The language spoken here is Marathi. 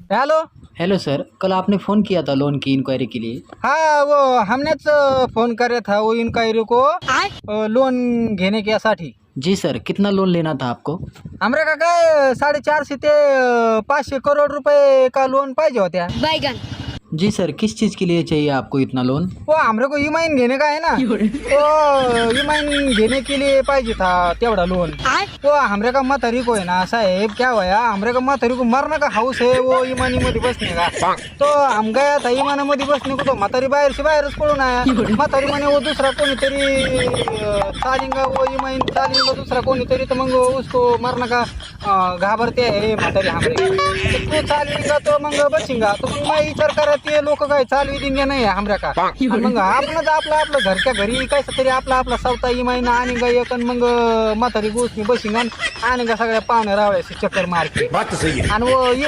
हेलो। हेलो सर, कल आपने फ़ोन किया था लोन की इंक्वायरी के लिए। हाँ, वो हमनेच फोन करे था वो इन्क्वायरी को लोन घेने के साठी. जी सर, कितना लोन लेना था आपको? आमरे का काय 450 ते 500 करोड रुपये का लोन पाहिजे होत्या. जी सर, किस चीज़ के लिए चाहिए आपको इतना लोन? वो हमरे को इमाइन घेने का है ना, तो इमाइन घेने के लिए पाहिजे था तेवढा लोन. वो हमरे का म्हातारी को है ना साहेब, क्या हुआ हमरे का म्हातारी को मरने का हाउस है वो इमानी मध्ये बसने का. तो हम गया था इमानामध्ये बसने को, तो म्हातारी बाहेर से बाहेरच पळून आया. म्हातारी म्हणे वो दूसरा कोणीतरी चालेंगा, वो इमाइन चालेंगा दूसरा कोणीतरी, तर मग उसको मरने का घाबरते है म्हातारी हमरे. तो तू चालेंगा तो मग बसेंगा, तो मग मैं विचार करा ते लोक काय चालवी देंगे नाही हमऱ्या का. मग आपणच आपलं घरच्या घरी कसं तरी आपला सवता इमाईन आणि गा एक मग म्हातारी गोष्टी बसिंगा आणि गा सगळ्या पाहुणे रावळ्याशी चक्कर मारते. आणि